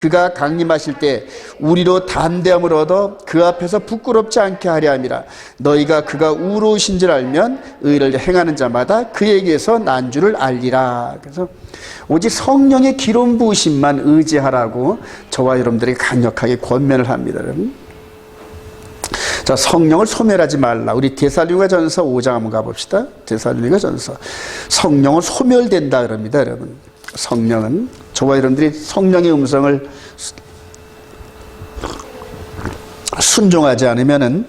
그가 강림하실 때 우리로 담대함을 얻어 그 앞에서 부끄럽지 않게 하려 함이라. 너희가 그가 우로우신 줄 알면 의를 행하는 자마다 그에게서 난 줄을 알리라. 그래서 오직 성령의 기름 부으심만 의지하라고 저와 여러분들에게 강력하게 권면을 합니다. 여러분. 자, 성령을 소멸하지 말라. 우리 데살로니가전서 5장 한번 가봅시다. 데살로니가전서. 성령은 소멸된다 그럽니다, 여러분. 성령은, 저와 여러분들이 성령의 음성을 순종하지 않으면은,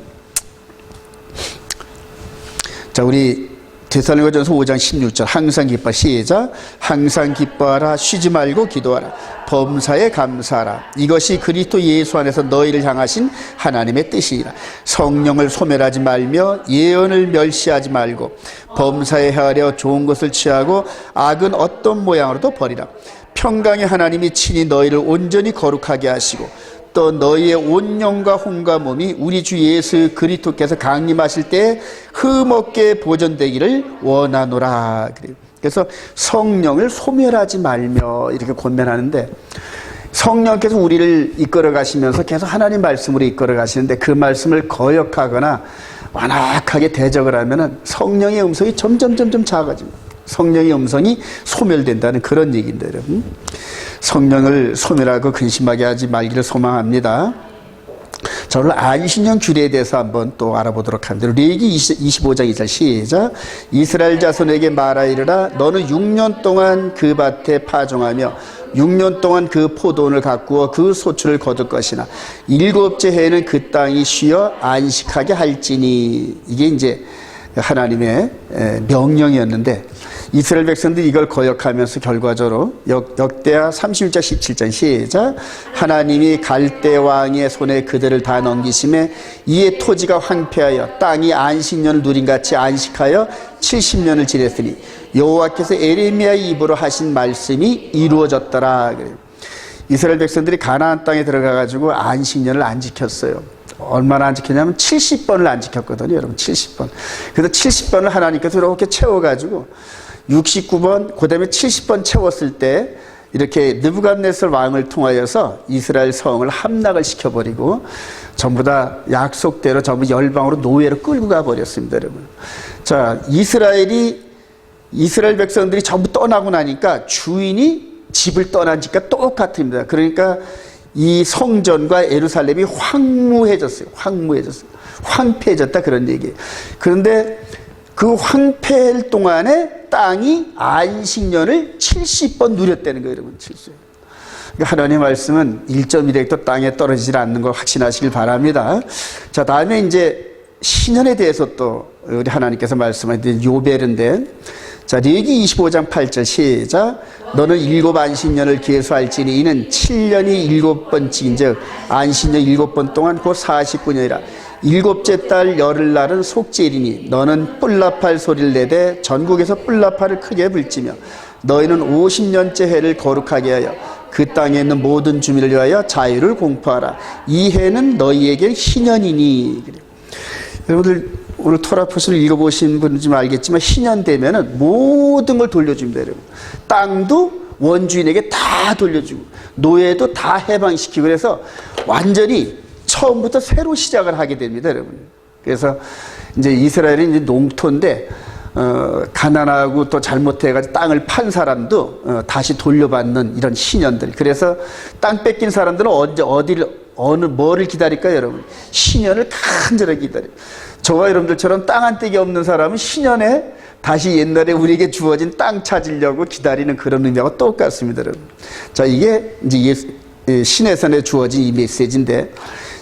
자, 우리 데살로니가전서 5장 16절 항상 기뻐. 시작. 항상 기뻐하라. 쉬지 말고 기도하라. 범사에 감사하라. 이것이 그리스도 예수 안에서 너희를 향하신 하나님의 뜻이니라. 성령을 소멸하지 말며 예언을 멸시하지 말고 범사에 헤아려 좋은 것을 취하고 악은 어떤 모양으로도 버리라. 평강의 하나님이 친히 너희를 온전히 거룩하게 하시고 또 너희의 온 영과 혼과 몸이 우리 주 예수 그리스도께서 강림하실 때 흠없게 보존되기를 원하노라. 그래서 성령을 소멸하지 말며 이렇게 권면하는데, 성령께서 우리를 이끌어 가시면서 계속 하나님 말씀으로 이끌어 가시는데 그 말씀을 거역하거나 완악하게 대적을 하면은 성령의 음성이 점점 작아집니다. 성령의 음성이 소멸된다는 그런 얘기인데, 여러분. 성령을 소멸하고 근심하게 하지 말기를 소망합니다. 자, 오늘 안식년 규례에 대해서 한번 또 알아보도록 합니다. 레위기 25장 2절 시작. 이스라엘 자손에게 말하 이르라. 너는 6년 동안 그 밭에 파종하며 6년 동안 그 포도원을 가꾸어 그 소출을 거둘 것이나 7째 해에는 그 땅이 쉬어 안식하게 할지니. 이게 이제 하나님의 명령이었는데 이스라엘 백성들이 이걸 거역하면서 결과적으로 역대하 31장 17절 시작. 하나님이 갈대 왕의 손에 그들을 다 넘기심에 이에 토지가 황폐하여 땅이 안식년을 누린 같이 안식하여 70년을 지냈으니 여호와께서 에레미야의 입으로 하신 말씀이 이루어졌더라. 이스라엘 백성들이 가나안 땅에 들어가가지고 안식년을 안 지켰어요. 얼마나 안 지켰냐면 70번을 안 지켰거든요, 여러분. 70번. 그래서 70번을 하나님께서 이렇게 채워가지고 69번, 그 다음에 70번 채웠을 때 이렇게 느부갓네살 왕을 통하여서 이스라엘 성을 함락을 시켜버리고 전부 다 약속대로 전부 열방으로 노예로 끌고 가버렸습니다, 여러분. 자, 이스라엘 백성들이 전부 떠나고 나니까 주인이 집을 떠난 집과 똑같습니다. 그러니까 이 성전과 예루살렘이 황무해졌어요. 황폐해졌다, 그런 얘기예요. 그런데 그 황폐할 동안에 땅이 안식년을 70번 누렸다는 거예요, 여러분. 70번. 그러니까 하나님의 말씀은 1.1획도 땅에 떨어지질 않는 걸 확신하시길 바랍니다. 자, 다음에 이제 신년에 대해서 또 우리 하나님께서 말씀하신 요벨인데, 자, 레위기 25장 8절 시작. 너는 7 안식년을 계수할지니 이는 7년이 7번째인즉 안식년 7번 동안 곧 49년이라. 7째 달 열흘날은 속죄일이니 너는 뿔나팔 소리를 내되 전국에서 뿔나팔을 크게 불지며 너희는 50년째 해를 거룩하게 하여 그 땅에 있는 모든 주민을 위하여 자유를 공포하라. 이 해는 너희에게 희년이니. 여러분들 오늘 토라포스를 읽어보신 분은 좀 알겠지만 희년 되면은 모든 걸 돌려줍니다, 여러분. 땅도 원주인에게 다 돌려주고 노예도 다 해방시키고 그래서 완전히 처음부터 새로 시작을 하게 됩니다, 여러분. 그래서 이제 이스라엘이 이제 농토인데 가난하고 또 잘못해가지고 땅을 판 사람도 다시 돌려받는 이런 신년들. 그래서 땅 뺏긴 사람들은 뭐를 기다릴까요, 여러분? 신년을 간절하게 기다려요. 저와 여러분들처럼 땅 한 떼기 없는 사람은 신년에 다시 옛날에 우리에게 주어진 땅 찾으려고 기다리는 그런 의미하고 똑같습니다, 여러분. 자, 이게 이제 신해선에 주어진 이 메시지인데,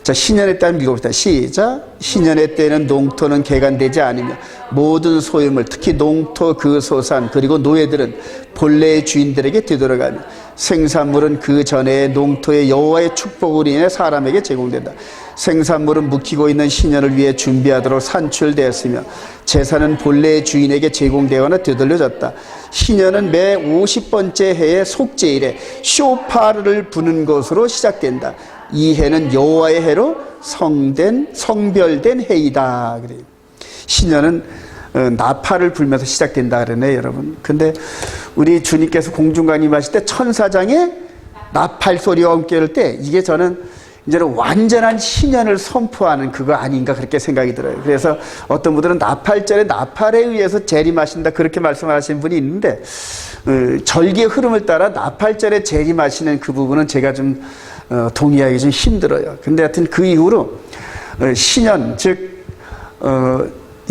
자, 신년의 때는 읽어봅시다. 시작. 신년의 때는 농토는 개간되지 않으며 모든 소유물, 특히 농토 그 소산 그리고 노예들은 본래의 주인들에게 되돌아가며 생산물은 그 전에 농토의 여호와의 축복으로 인해 사람에게 제공된다. 생산물은 묵히고 있는 신년을 위해 준비하도록 산출되었으며 재산은 본래의 주인에게 제공되거나 되돌려졌다. 신년은 매 50번째 해의 속죄일에 쇼파르를 부는 것으로 시작된다. 이 해는 여호와의 해로 성별된 해이다. 그래요. 신년은 나팔을 불면서 시작된다 그러네요, 여러분. 근데 우리 주님께서 공중강림하실 때 천사장의 나팔 소리와 함께 할 때 이게 저는 이제는 완전한 신년을 선포하는 그거 아닌가 그렇게 생각이 들어요. 그래서 어떤 분들은 나팔절에 나팔에 의해서 재림하신다 그렇게 말씀하시는 분이 있는데 절기의 흐름을 따라 나팔절에 재림하시는 그 부분은 제가 좀 동의하기 좀 힘들어요. 근데 하여튼 그 이후로 신년 즉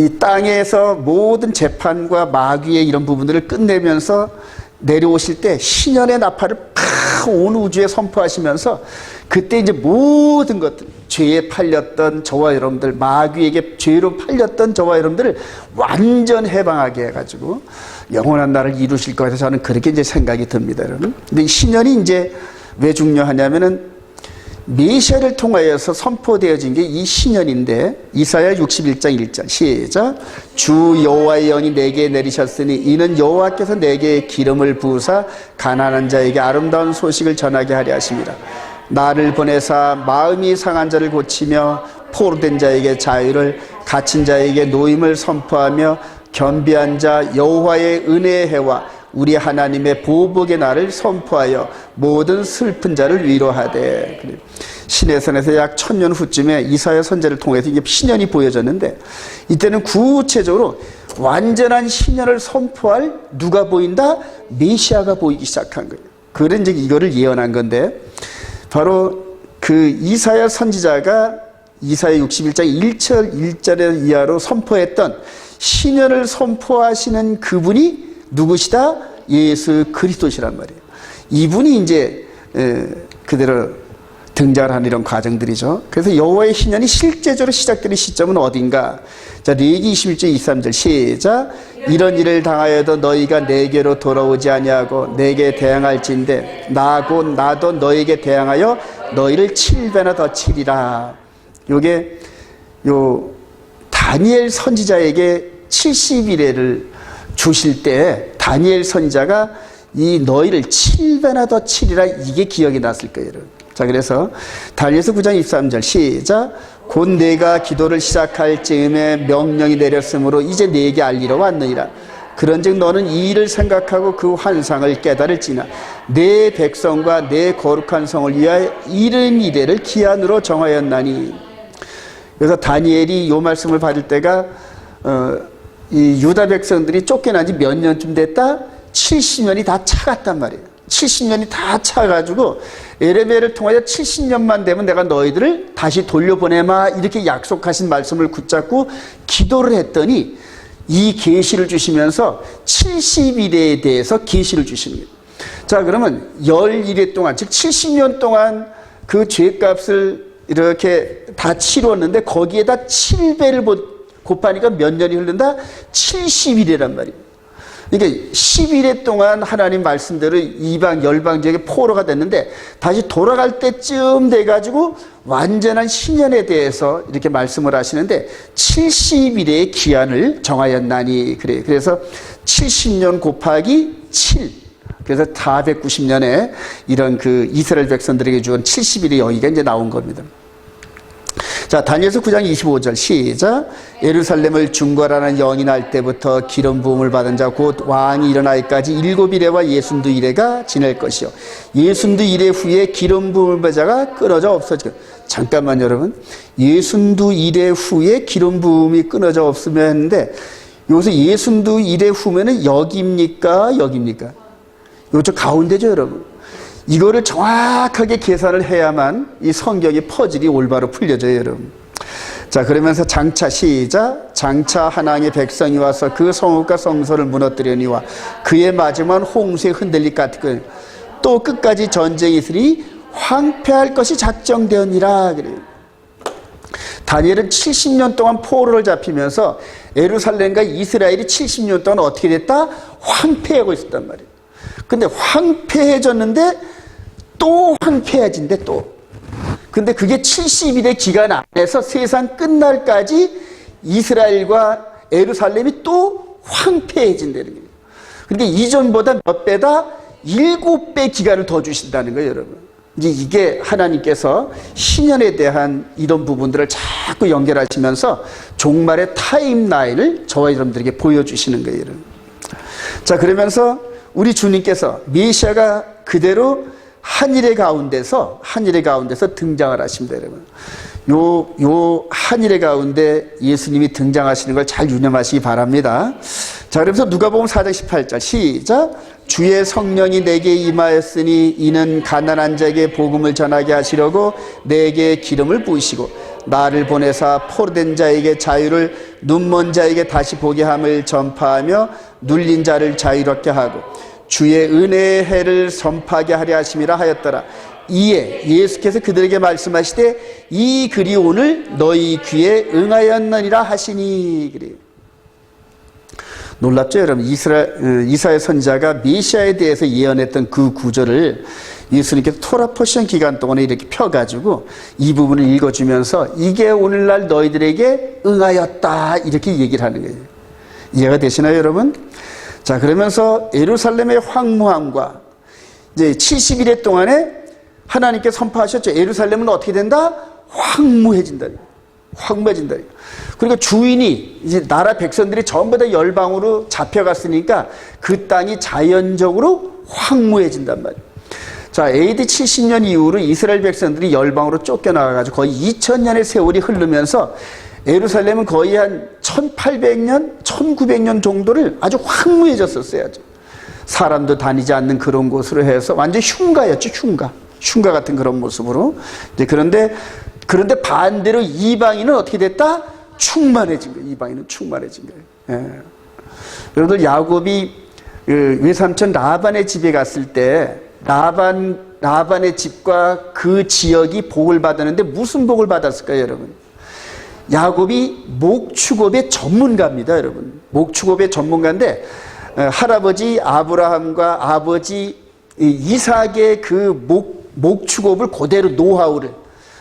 이 땅에서 모든 재판과 마귀의 이런 부분들을 끝내면서 내려오실 때 신년의 나팔을 팍 온 우주에 선포하시면서 그때 이제 모든 것들 죄에 팔렸던 저와 여러분들 마귀에게 죄로 팔렸던 저와 여러분들을 완전 해방하게 해가지고 영원한 나를 이루실 것 같아서 저는 그렇게 이제 생각이 듭니다, 여러분. 근데 이 신년이 이제 왜 중요하냐면은 메시아를 통하여서 선포되어진 게 이 신년인데 이사야 61장 1절 시작. 주 여호와의 영이 내게 내리셨으니 이는 여호와께서 내게 기름을 부으사 가난한 자에게 아름다운 소식을 전하게 하려 하십니다. 나를 보내사 마음이 상한 자를 고치며 포로된 자에게 자유를 갇힌 자에게 노임을 선포하며 겸비한 자 여호와의 은혜의 해와 우리 하나님의 보복의 날을 선포하여 모든 슬픈 자를 위로하되. 시내산에서 약 1000년 후쯤에 이사야 선지자를 통해서 이게 신년이 보여졌는데 이때는 구체적으로 완전한 신년을 선포할 누가 보인다? 메시아가 보이기 시작한 거예요. 그런 이제 이거를 예언한 건데 바로 그 이사야 선지자가 이사야 61장 1절 1절에 이하로 선포했던 신년을 선포하시는 그분이 누구시다? 예수 그리스도시란 말이에요. 이분이 이제 그대로 등장하는 이런 과정들이죠. 그래서 여호와의 신년이 실제적으로 시작되는 시점은 어딘가? 자, 레위기 21장 23절 시작. 이런 일을 당하여도 너희가 내게로 돌아오지 아니하고 내게 대항할진대 나도 너에게 대항하여 너희를 7배나 더 치리라. 요게 요 다니엘 선지자에게 70일을 주실 때 다니엘 선지자가 이 너희를 7배나 더 치리라 이게 기억이 났을 거예요. 자, 그래서 다니엘서 9장 23절 시작. 곧 내가 기도를 시작할 즈음에 명령이 내렸으므로 이제 네게 알리러 왔느니라. 그런즉 너는 이 일을 생각하고 그 환상을 깨달을지나 내 백성과 내 거룩한 성을 위하여 이른 이래를 기한으로 정하였나니. 그래서 다니엘이 이 말씀을 받을 때가 이 유다 백성들이 쫓겨난 지 몇 년쯤 됐다? 70년이 다 차갔단 말이에요. 70년이 다 차가지고 에레미야를 통하여 70년만 되면 내가 너희들을 다시 돌려보내마 이렇게 약속하신 말씀을 붙잡고 기도를 했더니 이 계시를 주시면서 70일에 대해서 계시를 주시는 거예요. 자, 그러면 11회 동안 즉 70년 동안 그 죄값을 이렇게 다 치루었는데 거기에다 7배를 곱하니까 몇 년이 흐른다? 70일이란 말이에요. 이게 11회 동안 하나님 말씀대로 이방 열방 지역에 포로가 됐는데 다시 돌아갈 때쯤 돼가지고 완전한 신년에 대해서 이렇게 말씀을 하시는데 70일의 기한을 정하였나니 그래요. 그래서 70년 곱하기 7 그래서 490년에 이런 그 이스라엘 백성들에게 주은 70일의 여기가 이제 나온 겁니다. 자, 다니엘서 9장 25절 시작. 예루살렘을 중궐하는 영이 날 때부터 기름 부음을 받은 자 곧 왕이 일어나기까지 7일에와 62일에가 지낼 것이요 62일 후에 기름 부음을 받은 자가 끊어져 없어지고. 잠깐만 여러분, 62일 후에 기름 부음이 끊어져 없으면 했는데 여기서 62일 후면은 여기입니까? 여기입니까? 요쪽 가운데죠 여러분. 이거를 정확하게 계산을 해야만 이 성경의 퍼즐이 올바로 풀려져요, 여러분. 자, 그러면서 장차 시작. 장차 하나님의 백성이 와서 그 성읍과 성소를 무너뜨리니와 그의 마지막은 홍수에 흔들릴 것 같은 또 끝까지 전쟁이 있으니 황폐할 것이 작정되었니라 그래요. 다니엘은 70년 동안 포로를 잡히면서 예루살렘과 이스라엘이 70년 동안 어떻게 됐다? 황폐하고 있었단 말이에요. 근데 황폐해졌는데 또 황폐해진대 또. 근데 그게 70일의 기간 안에서 세상 끝날까지 이스라엘과 예루살렘이 또 황폐해진다는 거예요. 그러니까 이전보다 몇 배다? 7배 기간을 더 주신다는 거예요, 여러분. 이제 이게 하나님께서 신년에 대한 이런 부분들을 자꾸 연결하시면서 종말의 타임라인을 저와 여러분들에게 보여주시는 거예요, 여러분. 자, 그러면서 우리 주님께서 메시아가 그대로 하늘의 가운데서 등장을 하십니다, 여러분. 요 하늘의 가운데 예수님이 등장하시는 걸 잘 유념하시기 바랍니다. 자, 그러면서 누가복음 4장 18절 시작. 주의 성령이 내게 임하였으니 이는 가난한 자에게 복음을 전하게 하시려고 내게 기름을 부으시고 나를 보내사 포로된 자에게 자유를, 눈먼 자에게 다시 보게 함을 전파하며 눌린 자를 자유롭게 하고 주의 은혜의 해를 선포하게 하려 하심이라 하였더라. 이에 예수께서 그들에게 말씀하시되 이 글이 오늘 너희 귀에 응하였느니라 하시니. 그래요. 놀랍죠, 여러분? 이사야 선지자가 메시아에 대해서 예언했던 그 구절을 예수님께서 토라 포션 기간 동안에 이렇게 펴가지고 이 부분을 읽어주면서 이게 오늘날 너희들에게 응하였다 이렇게 얘기를 하는 거예요. 이해가 되시나요, 여러분? 자, 그러면서 예루살렘의 황무함과 이제 70일 동안에 하나님께 선포하셨죠. 예루살렘은 어떻게 된다? 황무해진다. 황무해진다. 그리고 주인이 이제 나라 백성들이 전부 다 열방으로 잡혀갔으니까 그 땅이 자연적으로 황무해진단 말이에요. 자, AD 70년 이후로 이스라엘 백성들이 열방으로 쫓겨나가가지고 거의 2000년의 세월이 흐르면서 예루살렘은 거의 한 1800년, 1900년 정도를 아주 황무해졌었어요. 아주. 사람도 다니지 않는 그런 곳으로 해서 완전 흉가였죠, 흉가 같은 그런 모습으로. 이제 그런데 반대로 이방인은 어떻게 됐다? 충만해진 거예요. 이방인은 충만해진 거예요. 예. 여러분들 야곱이 외삼촌 라반의 집에 갔을 때 라반의 집과 그 지역이 복을 받았는데 무슨 복을 받았을까요, 여러분? 야곱이 목축업의 전문가입니다, 여러분. 목축업의 전문가인데 할아버지 아브라함과 아버지 이삭의 그 목축업을 그대로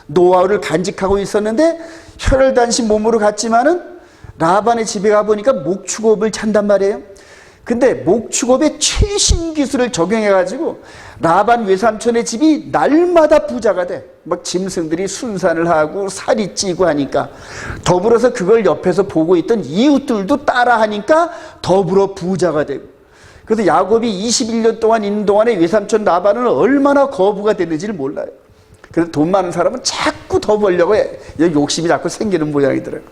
노하우를 간직하고 있었는데 혈혈단신 몸으로 갔지만은 라반의 집에 가보니까 목축업을 찬단 말이에요. 근데 목축업의 최신 기술을 적용해가지고 라반 외삼촌의 집이 날마다 부자가 돼. 막 짐승들이 순산을 하고 살이 찌고 하니까 더불어서 그걸 옆에서 보고 있던 이웃들도 따라하니까 더불어 부자가 되고. 그래서 야곱이 21년 동안 있는 동안에 외삼촌 라반은 얼마나 거부가 됐는지를 몰라요. 그래서 돈 많은 사람은 자꾸 더 벌려고 해. 욕심이 자꾸 생기는 모양이더라고요.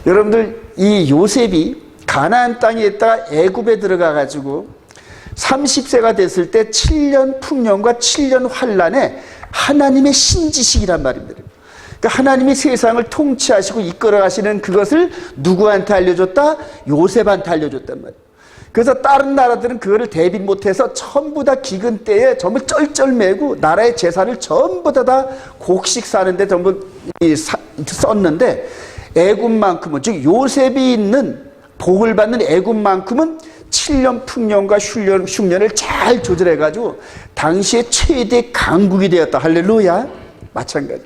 여러분들, 이 요셉이 가나안 땅에 있다가 애굽에 들어가가지고 30세가 됐을 때 7년 풍년과 7년 환란에 하나님의 신지식이란 말입니다. 그러니까 하나님이 세상을 통치하시고 이끌어가시는 그것을 누구한테 알려줬다? 요셉한테 알려줬단 말이에요. 그래서 다른 나라들은 그거를 대비 못해서 전부 다 기근 때에 전부 쩔쩔매고 나라의 재산을 전부 다 곡식 사는데 전부 썼는데 애굽만큼은, 즉 요셉이 있는 복을 받는 애굽만큼은 7년 풍년과 흉년을 잘 조절해가지고 당시에 최대 강국이 되었다. 할렐루야. 마찬가지.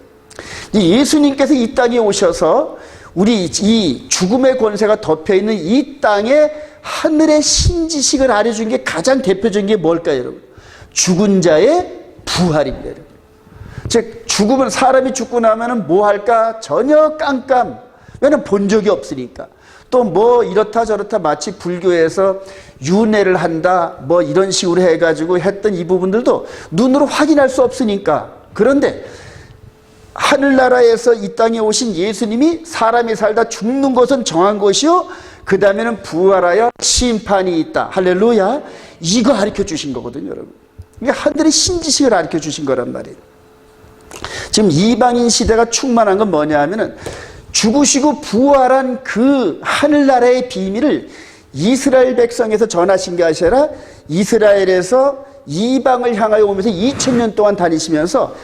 예수님께서 이 땅에 오셔서 우리 이 죽음의 권세가 덮여있는 이 땅에 하늘의 신지식을 알려준 게 가장 대표적인 게 뭘까요, 여러분? 죽은 자의 부활입니다, 여러분. 즉, 죽으면, 사람이 죽고 나면은 뭐 할까? 전혀 깜깜. 왜냐면 본 적이 없으니까. 또 뭐 이렇다 저렇다 마치 불교에서 윤회를 한다 뭐 이런 식으로 해가지고 했던 이 부분들도 눈으로 확인할 수 없으니까. 그런데 하늘나라에서 이 땅에 오신 예수님이 사람이 살다 죽는 것은 정한 것이요 그 다음에는 부활하여 심판이 있다. 할렐루야. 이거 가르쳐 주신 거거든요, 여러분. 이게 하늘의 신지식을 가르쳐 주신 거란 말이에요. 지금 이방인 시대가 충만한 건 뭐냐 하면은 죽으시고 부활한 그 하늘나라의 비밀을 이스라엘 백성에서 전하신 게 아니라 이스라엘에서 이방을 향하여 오면서 2000년 동안 다니시면서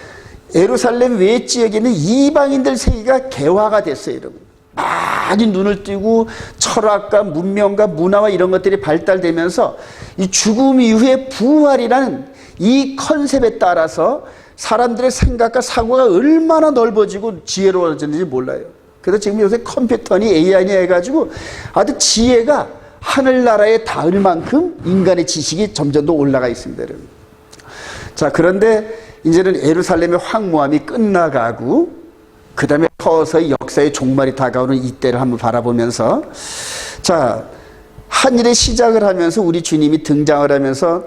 예루살렘 외 지역에 있는 이방인들 세계가 개화가 됐어요, 여러분. 많이 눈을 띄고 철학과 문명과 문화와 이런 것들이 발달되면서 이 죽음 이후의 부활이라는 이 컨셉에 따라서 사람들의 생각과 사고가 얼마나 넓어지고 지혜로워졌는지 몰라요. 그래서 지금 요새 컴퓨터니 AI니 해가지고 아주 지혜가 하늘나라에 닿을 만큼 인간의 지식이 점점 더 올라가 있습니다, 여러분. 자, 그런데 이제는 예루살렘의 황무함이 끝나가고 그 다음에 서서히 역사의 종말이 다가오는 이때를 한번 바라보면서, 자, 한 일의 시작을 하면서 우리 주님이 등장을 하면서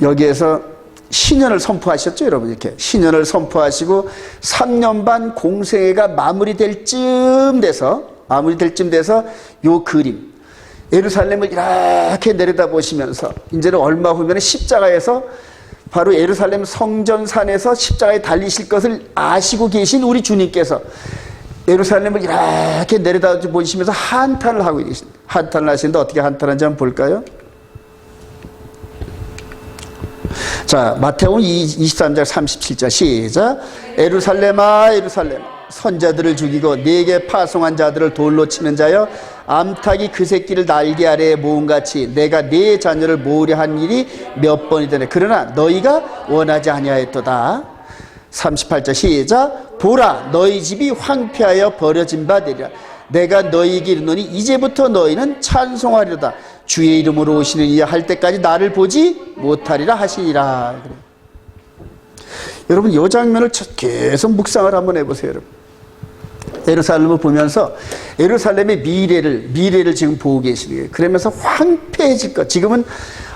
여기에서 신년을 선포하셨죠, 여러분. 이렇게 신년을 선포하시고 3년 반 공생애가 마무리될 쯤 돼서 요 그림, 예루살렘을 이렇게 내려다보시면서 이제는 얼마 후면 십자가에서 바로 예루살렘 성전산에서 십자가에 달리실 것을 아시고 계신 우리 주님께서 예루살렘을 이렇게 내려다보시면서 한탄을 하고 계십니다. 한탄을 하시는데 어떻게 한탄하는지 한번 볼까요? 자, 마태복음 23장 37절 시작. 예루살렘아 예루살렘 선자들을 죽이고 네게 파송한 자들을 돌로 치는 자여, 암탉이 그 새끼를 날개 아래에 모음같이 내가 네 자녀를 모으려 한 일이 몇 번이더냐. 그러나 너희가 원하지 아니하였도다. 38절 시작. 보라 너희 집이 황폐하여 버려진 바 되리라. 내가 너희에게 이르노니 이제부터 너희는 찬송하리로다. 주의 이름으로 오시는 이야 할 때까지 나를 보지 못하리라 하시니라. 여러분 이 장면을 계속 묵상을 한번 해보세요. 여러분 예루살렘을 보면서 예루살렘의 미래를 지금 보고 계시는 거예요. 그러면서 황폐해질 것, 지금은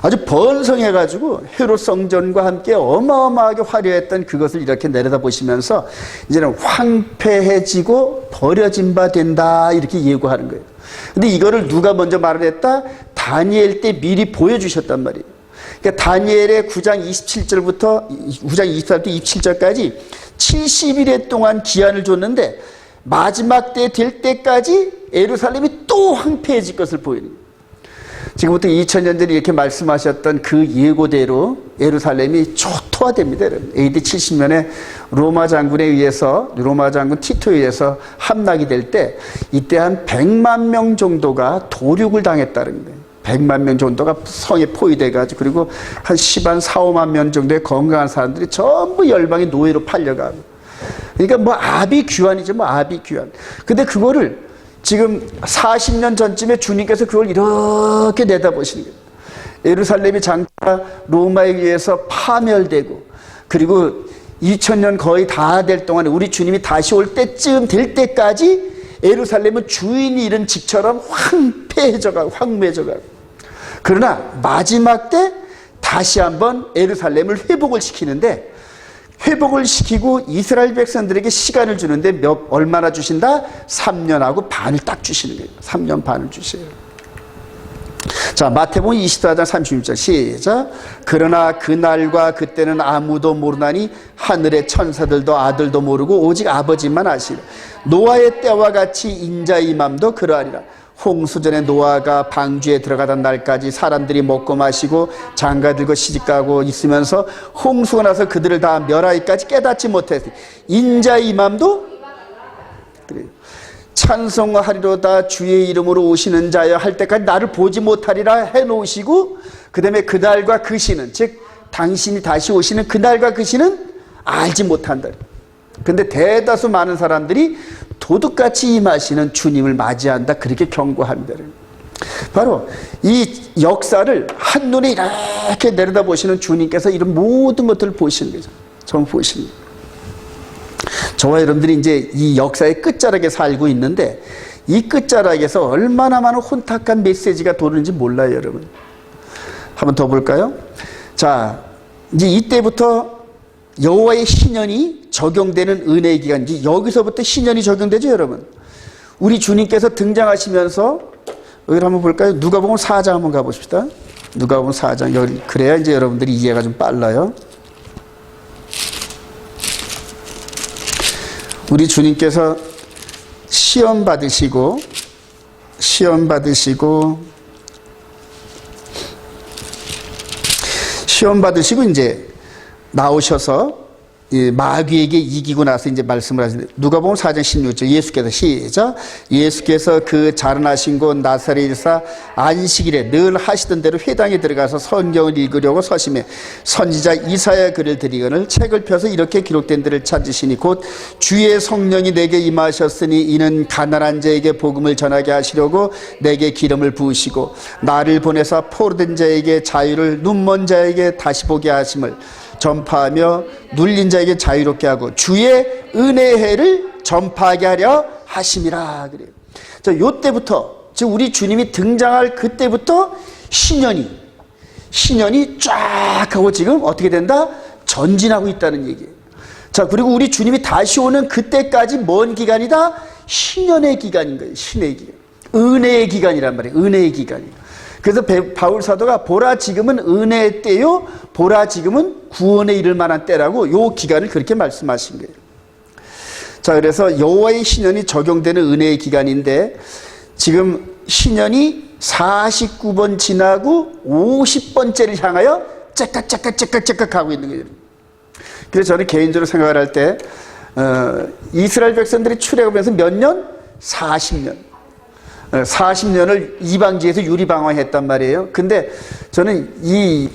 아주 번성해가지고 헤롯 성전과 함께 어마어마하게 화려했던 그것을 이렇게 내려다보시면서 이제는 황폐해지고 버려진 바 된다, 이렇게 예고하는 거예요. 근데 이거를 누가 먼저 말을 했다? 다니엘 때 미리 보여주셨단 말이에요. 그러니까 다니엘의 9장 27절부터 9장 24절부터 27절까지 70일에 동안 기한을 줬는데 마지막 때 될 때까지 예루살렘이 또 황폐해질 것을 보이는 거예요. 지금부터 2000년 전에 이렇게 말씀하셨던 그 예고대로 예루살렘이 초토화됩니다. AD 70년에 로마 장군 티토에 의해서 함락이 될 때 이때 한 100만 명 정도가 도륙을 당했다는 거예요. 100만 명 정도가 성에 포위돼가지고, 그리고 한 4, 5만 명 정도의 건강한 사람들이 전부 열방의 노예로 팔려가고. 그러니까 뭐 아비규환이죠, 뭐 아비규환. 근데 그거를 지금 40년 전쯤에 주님께서 그걸 이렇게 내다보시는 거예요. 예루살렘이 장차 로마에 의해서 파멸되고, 그리고 2000년 거의 다 될 동안에 우리 주님이 다시 올 때쯤 될 때까지 예루살렘은 주인이 잃은 집처럼 황폐해져가고 황무해져가고, 그러나 마지막 때 다시 한번 예루살렘을 회복을 시키는데, 회복을 시키고 이스라엘 백성들에게 시간을 주는데 얼마나 주신다? 3년하고 반을 딱 주시는 거예요. 3년 반을 주세요. 자, 마태복음 24장 36절 시작. 그러나 그날과 그때는 아무도 모르나니 하늘의 천사들도 아들도 모르고 오직 아버지만 아시리라. 노아의 때와 같이 인자의 맘도 그러하리라. 홍수전에 노아가 방주에 들어가던 날까지 사람들이 먹고 마시고 장가들고 시집가고 있으면서 홍수가 나서 그들을 다 멸하기까지 깨닫지 못했으니 인자의 맘도 그래요. 찬송하리로다 주의 이름으로 오시는 자여 할 때까지 나를 보지 못하리라 해놓으시고, 그 다음에 그날과 그 시는, 즉 당신이 다시 오시는 그날과 그 시는 알지 못한다. 근데 대다수 많은 사람들이 도둑같이 임하시는 주님을 맞이한다, 그렇게 경고합니다. 바로 이 역사를 한눈에 이렇게 내려다보시는 주님께서 이런 모든 것들을 보시는 거죠. 전부 보시는 거예요. 저와 여러분들이 이제 이 역사의 끝자락에 살고 있는데, 이 끝자락에서 얼마나 많은 혼탁한 메시지가 도는지 몰라요, 여러분. 한번 더 볼까요? 자, 이제 이때부터 여호와의 신년이 적용되는 은혜의 기간, 이제 여기서부터 신년이 적용되죠, 여러분. 우리 주님께서 등장하시면서 여기를 한번 볼까요? 누가복음 4장 한번 가보십시다. 누가복음 4장. 그래야 이제 여러분들이 이해가 좀 빨라요. 우리 주님께서 시험 받으시고 이제 나오셔서 마귀에게 이기고 나서 이제 말씀을 하시는데, 누가복음 4장 16절 예수께서 시작. 예수께서 그 자라나신 곳 나사렛에서 안식일에 늘 하시던 대로 회당에 들어가서 성경을 읽으려고 서심해 선지자 이사야 글을 드리거늘 책을 펴서 이렇게 기록된 데를 찾으시니 곧 주의 성령이 내게 임하셨으니 이는 가난한 자에게 복음을 전하게 하시려고 내게 기름을 부으시고 나를 보내사 포로된 자에게 자유를, 눈먼 자에게 다시 보게 하심을 전파하며 눌린 자에게 자유롭게 하고 주의 은혜의 해를 전파하게 하려 하심이라. 그래요. 자, 요때부터, 즉 우리 주님이 등장할 그때부터 신년이, 신년이 쫙 하고 지금 어떻게 된다? 전진하고 있다는 얘기예요. 자, 그리고 우리 주님이 다시 오는 그때까지 뭔 기간이다? 신년의 기간인 거예요. 신의 기간. 은혜의 기간이란 말이에요. 은혜의 기간이에요. 그래서 바울 사도가 보라 지금은 은혜의 때요, 보라 지금은 구원에 이를 만한 때라고 요 기간을 그렇게 말씀하신 거예요. 자, 그래서 여호와의 신년이 적용되는 은혜의 기간인데 지금 신년이 49번 지나고 50번째를 향하여 째깍째깍 가고 있는 거예요. 그래서 저는 개인적으로 생각을 할 때 이스라엘 백성들이 출애굽에서 몇 년? 40년. 40년을 이방지에서 유리방황했단 말이에요. 근데 저는 이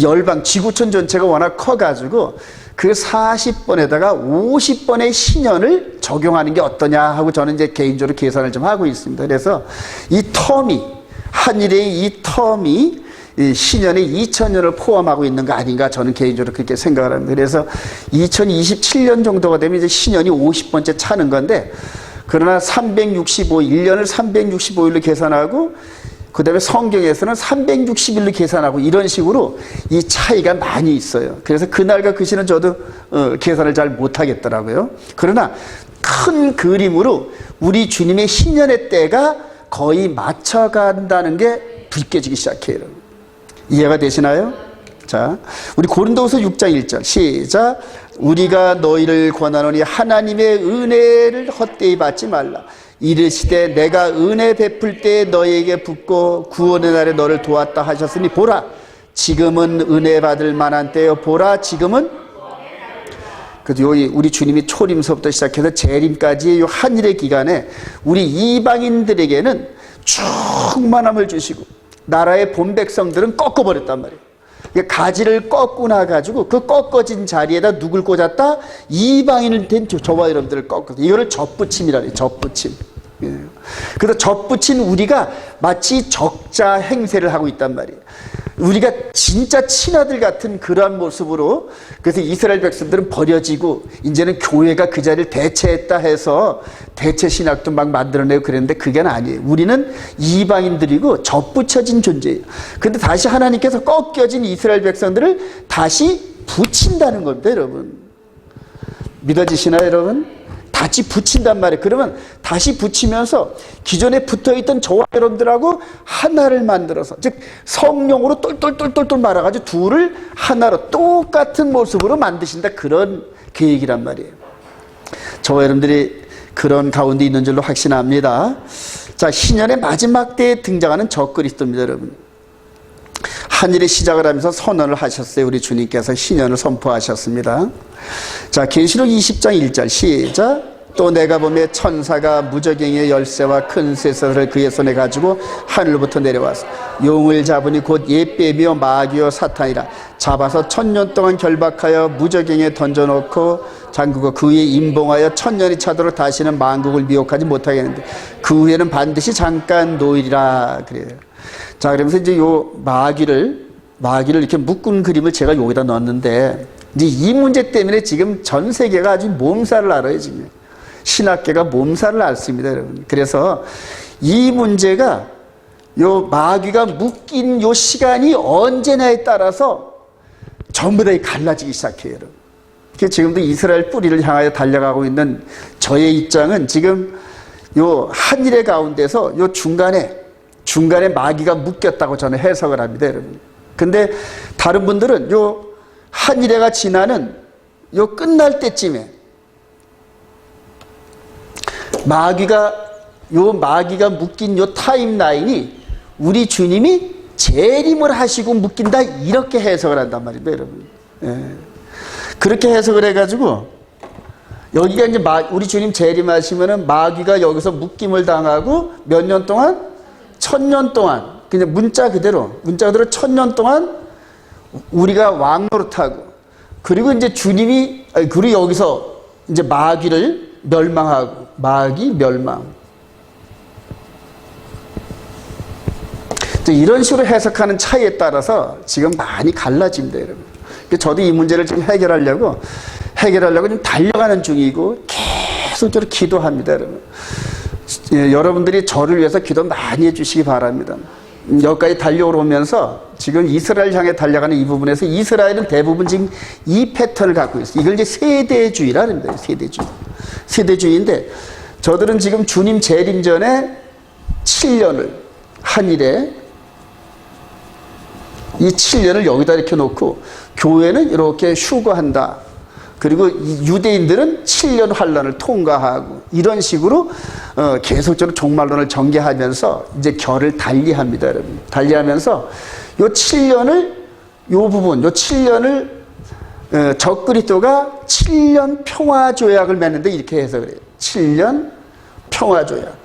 열방, 지구촌 전체가 워낙 커가지고 그 40번에다가 50번의 신년을 적용하는 게 어떠냐 하고 저는 이제 개인적으로 계산을 좀 하고 있습니다. 그래서 이 텀이, 한일의 이 텀이 이 신년의 2000년을 포함하고 있는 거 아닌가 저는 개인적으로 그렇게 생각을 합니다. 그래서 2027년 정도가 되면 이제 신년이 50번째 차는 건데, 그러나 1년을 365일로 계산하고 그 다음에 성경에서는 360일로 계산하고 이런 식으로 이 차이가 많이 있어요. 그래서 그날과 그 시는 저도 계산을 잘 못하겠더라고요. 그러나 큰 그림으로 우리 주님의 신년의 때가 거의 맞춰간다는 게 비껴지기 시작해요. 이해가 되시나요? 자, 우리 고린도후서 6장 1절 시작. 우리가 너희를 권하노니 하나님의 은혜를 헛되이 받지 말라. 이르시되 내가 은혜 베풀 때 너희에게 붙고 구원의 날에 너를 도왔다 하셨으니 보라 지금은 은혜 받을 만한 때요, 보라 지금은. 그래서 우리 주님이 초림서부터 시작해서 재림까지의 요 한일의 기간에 우리 이방인들에게는 충만함을 주시고 나라의 본 백성들은 꺾어버렸단 말이에요. 가지를 꺾고 나가지고 그 꺾어진 자리에다 누굴 꽂았다? 이방인을 된 저와 여러분들을 꺾었다. 이거를 접붙임이라 해요. 접붙임. 그래서 접붙인 우리가 마치 적자 행세를 하고 있단 말이에요. 우리가 진짜 친아들 같은 그러한 모습으로, 그래서 이스라엘 백성들은 버려지고 이제는 교회가 그 자리를 대체했다 해서 대체 신학도 막 만들어내고 그랬는데 그게 아니에요. 우리는 이방인들이고 접붙여진 존재예요. 근데 다시 하나님께서 꺾여진 이스라엘 백성들을 다시 붙인다는 겁니다, 여러분. 믿어지시나요, 여러분? 다시 붙인단 말이에요. 그러면 다시 붙이면서 기존에 붙어있던 저와 여러분들하고 하나를 만들어서, 즉 성령으로 똘똘똘똘 말아가지고 둘을 하나로 똑같은 모습으로 만드신다, 그런 계획이란 말이에요. 저와 여러분들이 그런 가운데 있는 줄로 확신합니다. 자, 신년의 마지막 때에 등장하는 적그리스도입니다, 여러분. 한일의 시작을 하면서 선언을 하셨어요. 우리 주님께서 신년을 선포하셨습니다. 자, 계시록 20장 1절 시작. 또 내가 보매 천사가 무저갱의 열쇠와 큰 쇠사슬을 그의 손에 가지고 하늘로부터 내려와서 용을 잡으니 곧 옛뱀이요 마귀요 사탄이라 잡아서 1000년 동안 결박하여 무저갱에 던져놓고 잠그고 그 위에 임봉하여 1000년이 차도록 다시는 만국을 미혹하지 못하겠는데 그 후에는 반드시 잠깐 노일이라 그래요. 자, 그러면서 이제 요 마귀를 이렇게 묶은 그림을 제가 여기다 넣었는데, 이제 이 문제 때문에 지금 전 세계가 아주 몸살을 앓아요, 지금. 신학계가 몸살을 앓습니다, 여러분. 그래서 이 문제가 요 마귀가 묶인 요 시간이 언제냐에 따라서 전부 다 갈라지기 시작해요, 여러분. 지금도 이스라엘 뿌리를 향하여 달려가고 있는 저의 입장은 지금 요 한일의 가운데서 요 중간에 마귀가 묶였다고 저는 해석을 합니다, 여러분. 근데 다른 분들은 요 한일해가 지나는 요 끝날 때쯤에 마귀가 묶인 요 타임라인이 우리 주님이 재림을 하시고 묶인다, 이렇게 해석을 한단 말입니다, 여러분. 예. 그렇게 해석을 해가지고 여기가 이제 우리 주님 재림하시면은 마귀가 여기서 묶임을 당하고 몇 년 동안? 1000년 동안, 그냥 문자 그대로 1000년 동안 우리가 왕노릇하고, 그리고 이제 주님이, 그리고 여기서 이제 마귀를 멸망하고, 마귀 멸망. 이런 식으로 해석하는 차이에 따라서 지금 많이 갈라집니다, 여러분. 저도 이 문제를 지금 해결하려고 좀 달려가는 중이고 계속적으로 기도합니다, 여러분. 예, 여러분들이 저를 위해서 기도 많이 해주시기 바랍니다. 여기까지 달려오면서 지금 이스라엘 향해 달려가는 이 부분에서 이스라엘은 대부분 지금 이 패턴을 갖고 있어요. 이걸 이제 세대주의라는 거예요. 세대주의. 세대주의인데 저들은 지금 주님 재림 전에 7년을 한일에 이 7년을 여기다 이렇게 놓고 교회는 이렇게 휴거한다. 그리고 유대인들은 7년 환란을 통과하고 이런 식으로 계속적으로 종말론을 전개하면서 이제 결을 달리합니다, 여러분. 달리하면서 요 7년을 요 부분, 요 7년을 적그리스도가 7년 평화 조약을 맺는데 이렇게 해서 그래요. 7년 평화 조약.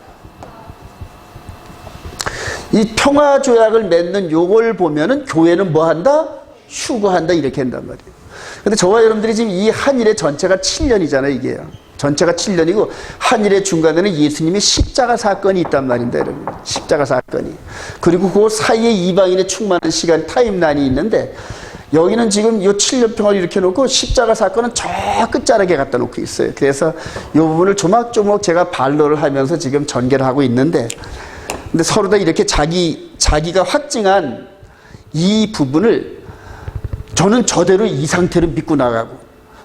이 평화 조약을 맺는 요걸 보면은 교회는 뭐 한다? 휴거한다 이렇게 한단 말이에요. 근데 저와 여러분들이 지금 이 한일의 전체가 7년이잖아요, 이게요. 전체가 7년이고 한일의 중간에는 예수님의 십자가 사건이 있단 말인데, 여러분. 십자가 사건이. 그리고 그 사이에 이방인의 충만한 시간 타임라인이 있는데 여기는 지금 이 7년 평을 이렇게 놓고 십자가 사건은 저 끝자락에 갖다 놓고 있어요. 그래서 이 부분을 조막조막 제가 반론을 하면서 지금 전개를 하고 있는데 근데 서로 다 이렇게 자기가 확증한 이 부분을 저는 저대로 이 상태로 믿고 나가고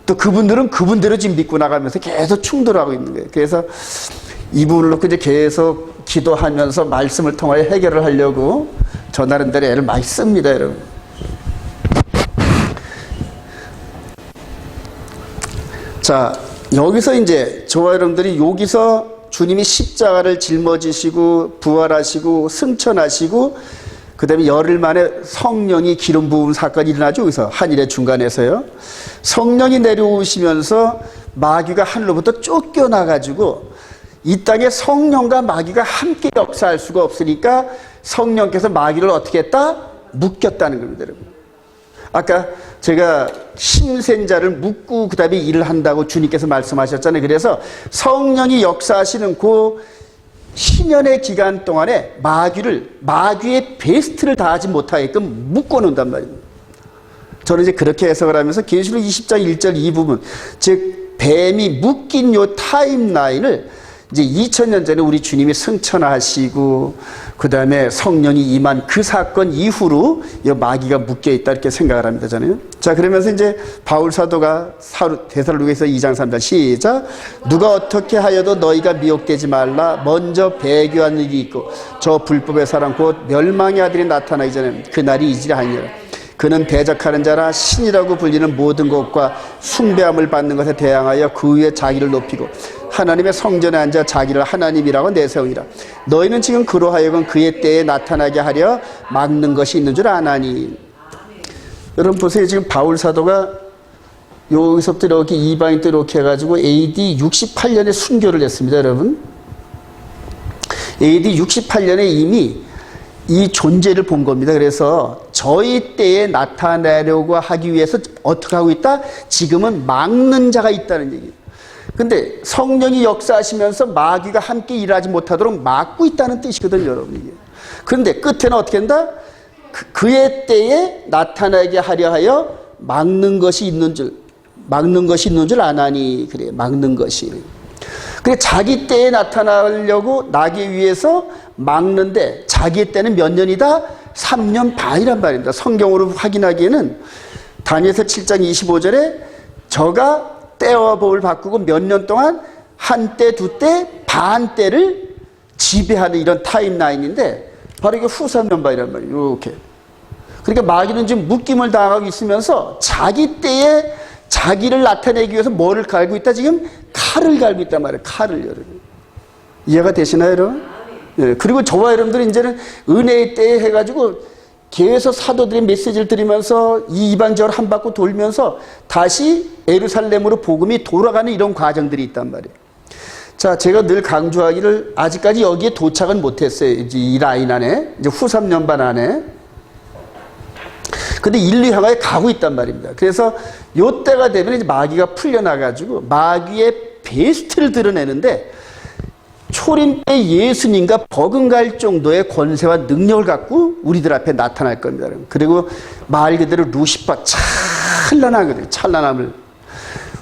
또 그분들은 그분대로 지금 믿고 나가면서 계속 충돌하고 있는 거예요. 그래서 이 부분을 놓고 이제 계속 기도하면서 말씀을 통하여 해결을 하려고 저 나름대로 애를 많이 씁니다, 여러분. 자, 여기서 이제 저와 여러분들이 여기서 주님이 십자가를 짊어지시고 부활하시고 승천하시고 그 다음에 열흘 만에 성령이 기름 부음 사건이 일어나죠. 여기서 한일의 중간에서요. 성령이 내려오시면서 마귀가 하늘로부터 쫓겨나가지고 이 땅에 성령과 마귀가 함께 역사할 수가 없으니까 성령께서 마귀를 어떻게 했다? 묶였다는 겁니다, 여러분. 아까 제가 힘센 자를 묶고 그 다음에 일을 한다고 주님께서 말씀하셨잖아요. 그래서 성령이 역사하시는 그 희년의 기간 동안에 마귀의 베스트를 다하지 못하게끔 묶어놓는단 말입니다. 저는 이제 그렇게 해석을 하면서 계시록 20장 1절 이 부분, 즉 뱀이 묶인 요 타임라인을 이제 2000년 전에 우리 주님이 승천하시고 그 다음에 성령이 임한 그 사건 이후로 이 마귀가 묶여있다 이렇게 생각을 합니다, 저는. 자, 그러면서 이제 바울 사도가 데살로니가서 2장 3절 시작. 누가 어떻게 하여도 너희가 미혹되지 말라. 먼저 배교한 일이 있고 저 불법의 사람 곧 멸망의 아들이 나타나기 전에 그날이 이지리 아니라. 그는 대적하는 자라 신이라고 불리는 모든 것과 숭배함을 받는 것에 대항하여 그 위에 자기를 높이고 하나님의 성전에 앉아 자기를 하나님이라고 내세우니라. 너희는 지금 그로 하여금 그의 때에 나타나게 하려 막는 것이 있는 줄 아나니. 여러분 보세요. 지금 바울 사도가 여기서부터 이렇게 이방인 때 이렇게 해가지고 AD 68년에 순교를 했습니다, 여러분. AD 68년에 이미 이 존재를 본 겁니다. 그래서 저희 때에 나타나려고 하기 위해서 어떻게 하고 있다? 지금은 막는 자가 있다는 얘기예요. 근데 성령이 역사하시면서 마귀가 함께 일하지 못하도록 막고 있다는 뜻이거든요, 여러분. 이게. 그런데 끝에는 어떻게 한다? 그의 때에 나타나게 하려 하여 막는 것이 있는 줄 아나니. 그래, 막는 것이. 그래, 자기 때에 나타나려고 나기 위해서 막는데 자기 때는 몇 년이다? 3년 반이란 말입니다. 성경으로 확인하기에는 다니엘서 7장 25절에 저가 때와 법을 바꾸고 몇 년 동안 한 때, 두 때, 반 때를 지배하는 이런 타임라인인데 바로 이게 후삼년반이란 말이에요. 이렇게. 그러니까 마귀는 지금 묶임을 당하고 있으면서 자기 때에 자기를 나타내기 위해서 뭐를 갈고 있다? 지금 칼을 갈고 있단 말이에요. 칼을, 여러분. 이해가 되시나요, 여러분? 예. 그리고 저와 여러분들이 이제는 은혜의 때에 해가지고 계속 사도들의 메시지를 드리면서 이 이방 지역을 한 바퀴 돌면서 다시 예루살렘으로 복음이 돌아가는 이런 과정들이 있단 말이에요. 자, 제가 늘 강조하기를 아직까지 여기에 도착은 못했어요. 이제 이 라인 안에, 이제 후 3년반 안에. 근데 인류 향하에 가고 있단 말입니다. 그래서 요 때가 되면 이제 마귀가 풀려나가지고 마귀의 베스트를 드러내는데 초림 때 예수님과 버금갈 정도의 권세와 능력을 갖고 우리들 앞에 나타날 겁니다. 그리고 말 그대로 루시퍼 찬란하거든요. 찬란함을.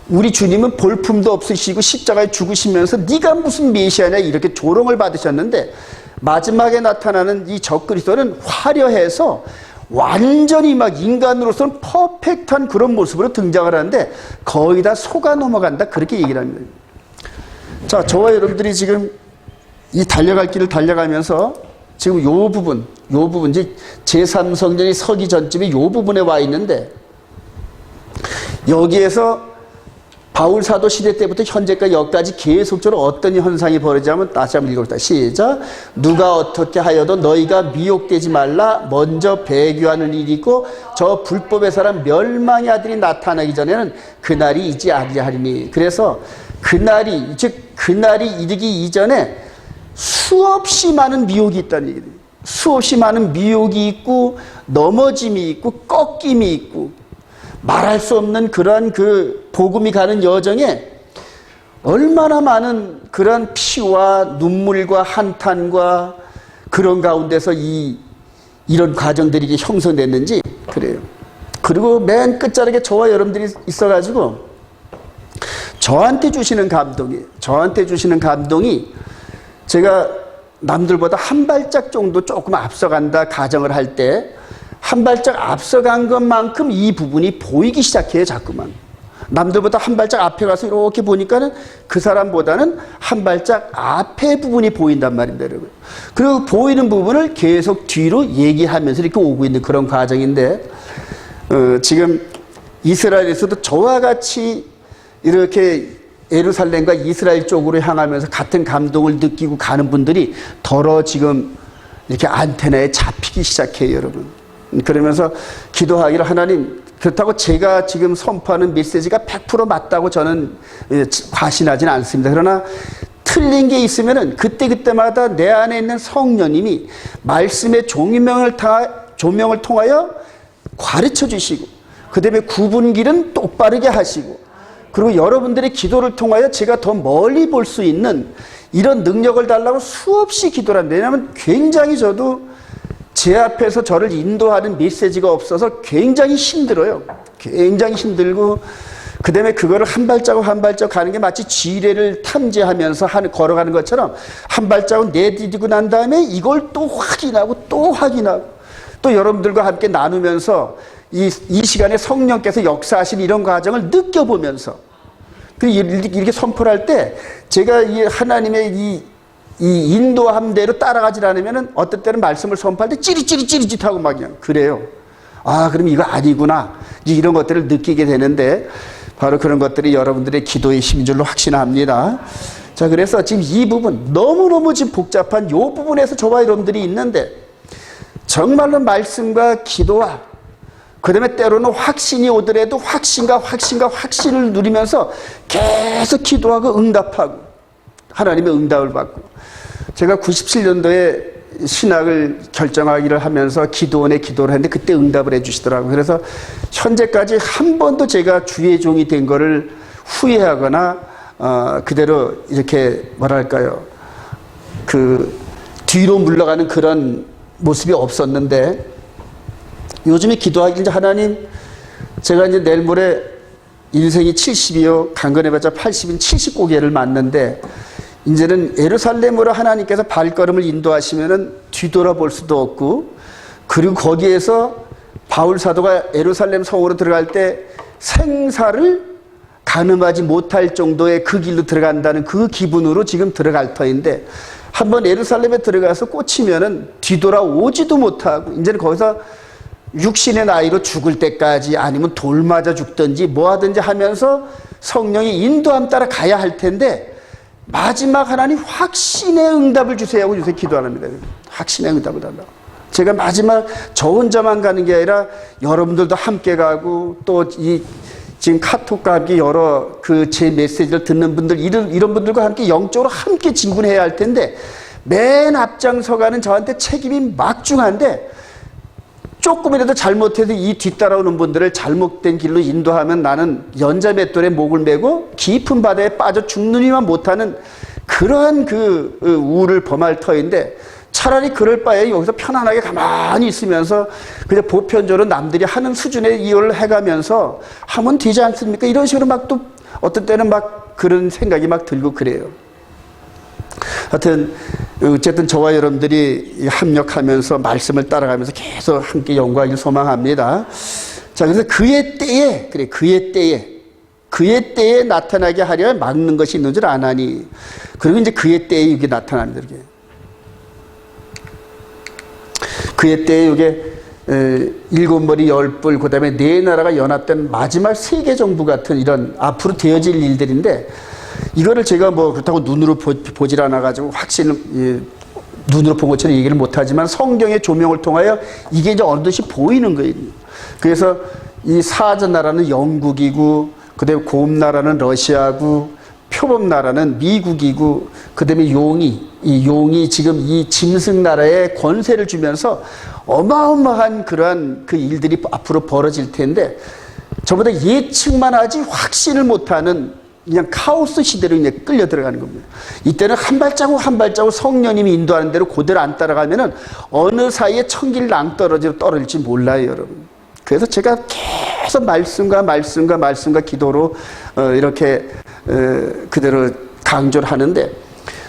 우리 주님은 볼품도 없으시고 십자가에 죽으시면서 네가 무슨 메시아냐 이렇게 조롱을 받으셨는데 마지막에 나타나는 이 적그리스도는 화려해서 완전히 막 인간으로서는 퍼펙트한 그런 모습으로 등장을 하는데 거의 다 속아 넘어간다, 그렇게 얘기를 합니다. 자, 저와 여러분들이 지금 이 달려갈 길을 달려가면서 지금 요 부분 이제 제3성전이 서기 전쯤에 요 부분에 와 있는데, 여기에서 바울 사도 시대 때부터 현재까지 여기까지 계속적으로 어떤 현상이 벌어지냐면, 다시 한번 읽어봅시다. 시작. 누가 어떻게 하여도 너희가 미혹되지 말라. 먼저 배교하는 일이 있고 저 불법의 사람 멸망의 아들이 나타나기 전에는 그날이 있지 아니하리니. 그래서 그날이, 즉 그날이 이르기 이전에 수없이 많은 미혹이 있다는 얘기예요. 수없이 많은 미혹이 있고 넘어짐이 있고 꺾임이 있고 말할 수 없는 그러한 그 복음이 가는 여정에 얼마나 많은 그런 피와 눈물과 한탄과 그런 가운데서 이런 과정들이 이게 형성됐는지 그래요. 그리고 맨 끝자락에 저와 여러분들이 있어가지고 저한테 주시는 감동이에요. 저한테 주시는 감동이, 제가 남들보다 한 발짝 정도 조금 앞서간다 가정을 할 때 한 발짝 앞서간 것만큼 이 부분이 보이기 시작해요. 자꾸만 남들보다 한 발짝 앞에 가서 이렇게 보니까는 그 사람보다는 한 발짝 앞에 부분이 보인단 말입니다, 여러분. 그리고 보이는 부분을 계속 뒤로 얘기하면서 이렇게 오고 있는 그런 과정인데, 지금 이스라엘에서도 저와 같이 이렇게 예루살렘과 이스라엘 쪽으로 향하면서 같은 감동을 느끼고 가는 분들이 더러 지금 이렇게 안테나에 잡히기 시작해요, 여러분. 그러면서 기도하기를, 하나님, 그렇다고 제가 지금 선포하는 메시지가 100% 맞다고 저는 과신하지는 않습니다. 그러나 틀린 게 있으면은 그때그때마다 내 안에 있는 성령님이 말씀의 조명을 통하여 가르쳐 주시고, 그 다음에 구분길은 똑바르게 하시고, 그리고 여러분들의 기도를 통하여 제가 더 멀리 볼 수 있는 이런 능력을 달라고 수없이 기도를 합니다. 왜냐하면 굉장히 저도 제 앞에서 저를 인도하는 메시지가 없어서 굉장히 힘들어요. 굉장히 힘들고, 그 다음에 그거를 한 발자국 한 발자국 가는 게 마치 지뢰를 탐지하면서 걸어가는 것처럼 한 발자국 내디디고 난 다음에 이걸 또 확인하고 또 확인하고 또 여러분들과 함께 나누면서 이 시간에 성령께서 역사하신 이런 과정을 느껴보면서 이렇게 선포를 할 때 제가 이 하나님의 이 인도함대로 따라가지 않으면 어떨 때는 말씀을 선포할 때 찌릿찌릿하고 막 그냥 그래요. 아, 그럼 이거 아니구나. 이런 것들을 느끼게 되는데, 바로 그런 것들이 여러분들의 기도의 힘인 줄로 확신합니다. 자, 그래서 지금 이 부분, 너무너무 지금 복잡한 이 부분에서 저와 여러분들이 있는데, 정말로 말씀과 기도와 그 다음에 때로는 확신이 오더라도 확신과 확신을 누리면서 계속 기도하고 응답하고 하나님의 응답을 받고, 제가 97년도에 신학을 결정하기를 하면서 기도원에 기도를 했는데 그때 응답을 해주시더라고요. 그래서 현재까지 한 번도 제가 주의 종이 된 거를 후회하거나 그대로 이렇게 뭐랄까요, 그 뒤로 물러가는 그런 모습이 없었는데, 요즘에 기도하기 이제 하나님, 제가 이제 내일 모레 인생이 70이요 강건해봤자 80인 70고개를 맞는데, 이제는 예루살렘으로 하나님께서 발걸음을 인도하시면은 뒤돌아볼 수도 없고, 그리고 거기에서 바울 사도가 예루살렘 성으로 들어갈 때 생사를 가늠하지 못할 정도의 그 길로 들어간다는 그 기분으로 지금 들어갈 터인데, 한번 예루살렘에 들어가서 꽂히면은 뒤돌아오지도 못하고, 이제는 거기서 육신의 나이로 죽을 때까지 아니면 돌 맞아 죽든지 뭐 하든지 하면서 성령이 인도함 따라 가야 할 텐데, 마지막 하나님 확신의 응답을 주세요 하고 요새 기도합니다. 확신의 응답을 달라고. 제가 마지막 저 혼자만 가는 게 아니라 여러분들도 함께 가고, 또 지금 카톡과 함께 여러 제 메시지를 듣는 분들, 이런 분들과 함께 영적으로 함께 진군해야 할 텐데, 맨 앞장서가는 저한테 책임이 막중한데, 조금이라도 잘못해서 이 뒤따라오는 분들을 잘못된 길로 인도하면 나는 연자 맷돌에 목을 메고 깊은 바다에 빠져 죽느니만 못하는 그러한 우를 범할 터인데, 차라리 그럴 바에 여기서 편안하게 가만히 있으면서 그냥 보편적으로 남들이 하는 수준의 이해를 해가면서 하면 되지 않습니까? 이런 식으로 막 또 어떤 때는 막 그런 생각이 막 들고 그래요. 하여튼 어쨌든 저와 여러분들이 합력하면서 말씀을 따라가면서 계속 함께 연구하길 소망합니다. 자, 그래서 그의 때에, 그래, 그의 때에 나타나게 하려 막는 것이 있는 줄 아나니. 그리고 이제 그의 때에 이게 나타납니다. 이게. 그의 때에 이게 일곱 머리 열 뿔, 그 다음에 네 나라가 연합된 마지막 세계 정부 같은 이런 앞으로 되어질 일들인데, 이거를 제가 뭐 그렇다고 눈으로 보질 않아가지고 확실히 눈으로 본 것처럼 얘기를 못하지만 성경의 조명을 통하여 이게 이제 어느덧이 보이는 거예요. 그래서 이 사자나라는 영국이고, 그 다음에 곰나라는 러시아고, 표범나라는 미국이고, 그 다음에 용이 지금 이 짐승나라에 권세를 주면서 어마어마한 그러한 그 일들이 앞으로 벌어질 텐데, 저보다 예측만 하지 확신을 못하는 그냥 카오스 시대로 이제 끌려 들어가는 겁니다. 이때는 한 발자국 한 발자국 성령님이 인도하는 대로 그대로 안 따라가면은 어느 사이에 천길 낭떠러지로 떨어질지 몰라요, 여러분. 그래서 제가 계속 말씀과 기도로 이렇게 그대로 강조를 하는데,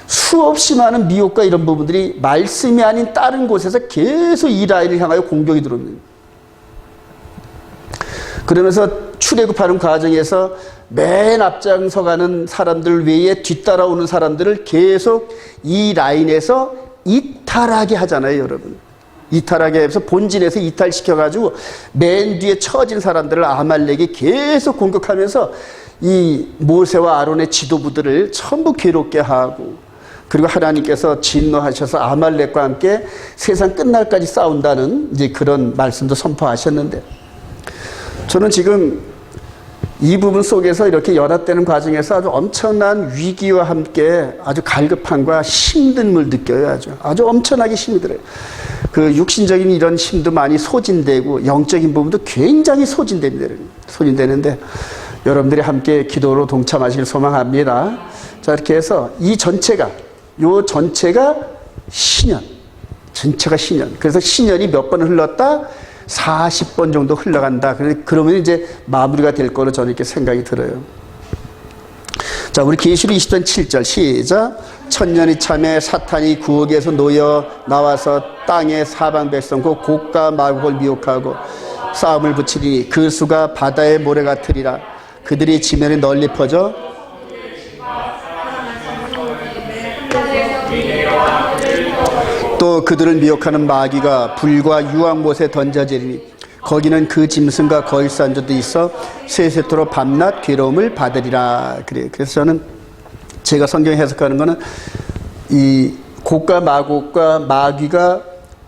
수없이 많은 미혹과 이런 부분들이 말씀이 아닌 다른 곳에서 계속 이 라인을 향하여 공격이 들어옵니다. 그러면서 출애굽하는 과정에서 맨 앞장서 가는 사람들 외에 뒤따라오는 사람들을 계속 이 라인에서 이탈하게 하잖아요, 여러분. 이탈하게 해서 본진에서 이탈시켜가지고 맨 뒤에 처진 사람들을 아말렉이 계속 공격하면서 이 모세와 아론의 지도부들을 전부 괴롭게 하고, 그리고 하나님께서 진노하셔서 아말렉과 함께 세상 끝날까지 싸운다는 이제 그런 말씀도 선포하셨는데, 저는 지금 이 부분 속에서 이렇게 연합되는 과정에서 아주 엄청난 위기와 함께 아주 갈급함과 힘듦을 느껴요. 아주 엄청나게 힘이 들어요. 그 육신적인 이런 힘도 많이 소진되고 영적인 부분도 굉장히 소진되는데 여러분들이 함께 기도로 동참하시길 소망합니다. 자, 이렇게 해서 이 전체가 신년. 그래서 신년이 몇 번 흘렀다? 40번 정도 흘러간다. 그러면 이제 마무리가 될 거로 저는 이렇게 생각이 들어요. 자, 우리 계시록 20장 7절 시작. 천년이 참에 사탄이 구억에서 놓여 나와서 땅의 사방 백성 그 곡과 마곡을 미혹하고 싸움을 붙이니 그 수가 바다의 모래 같으리라. 그들이 지면에 널리 퍼져 또 그들을 미혹하는 마귀가 불과 유황못에 던져지리니 거기는 그 짐승과 거일 산조도 있어 세세토록 밤낮 괴로움을 받으리라. 그래서 저는 제가 성경 해석하는 거는 이 곡과 마곡과 마귀가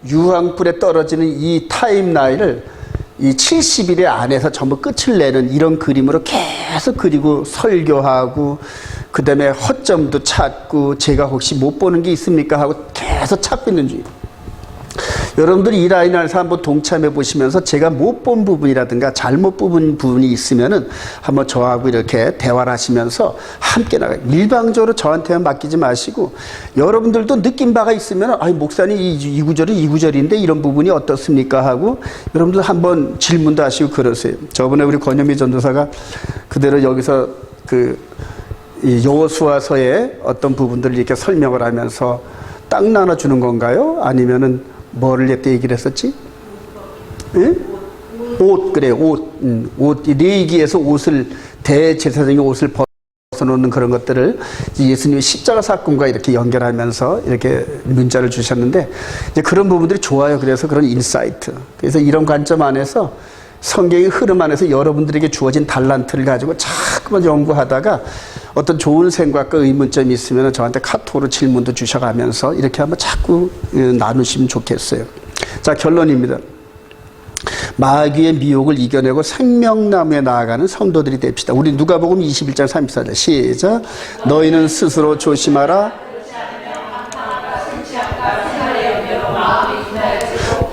유황불에 떨어지는 이 타임라인을 이 70일의 안에서 전부 끝을 내는 이런 그림으로 계속 그리고 설교하고, 그 다음에 허점도 찾고, 제가 혹시 못 보는 게 있습니까 하고 계속 찾고 있는 중이에요. 여러분들이 이 라인 안에서 한번 동참해 보시면서 제가 못 본 부분이라든가 잘못 본 부분이 있으면은 한번 저하고 이렇게 대화를 하시면서 함께 나가요. 일방적으로 저한테만 맡기지 마시고, 여러분들도 느낀 바가 있으면 아니 목사님 이 구절이 이 구절인데 이런 부분이 어떻습니까 하고 여러분들 한번 질문도 하시고 그러세요. 저번에 우리 권현미 전도사가 그대로 여기서 그 여호수아서의 어떤 부분들을 이렇게 설명을 하면서 땅 나눠주는 건가요? 아니면은 뭐를 그때 얘기를 했었지? 예? 옷, 그래, 옷. 레위기에서 옷을, 대제사장의 옷을 벗어놓는 그런 것들을 예수님의 십자가 사건과 이렇게 연결하면서 이렇게 문자를 주셨는데, 이제 그런 부분들이 좋아요. 그래서 그런 인사이트. 그래서 이런 관점 안에서 성경의 흐름 안에서 여러분들에게 주어진 달란트를 가지고 자꾸만 연구하다가 어떤 좋은 생각과 의문점이 있으면 저한테 카톡으로 질문도 주셔가면서 이렇게 한번 자꾸 나누시면 좋겠어요. 자, 결론입니다. 마귀의 미혹을 이겨내고 생명나무에 나아가는 성도들이 됩시다. 우리 누가복음 21장 34절 시작. 너희는 스스로 조심하라.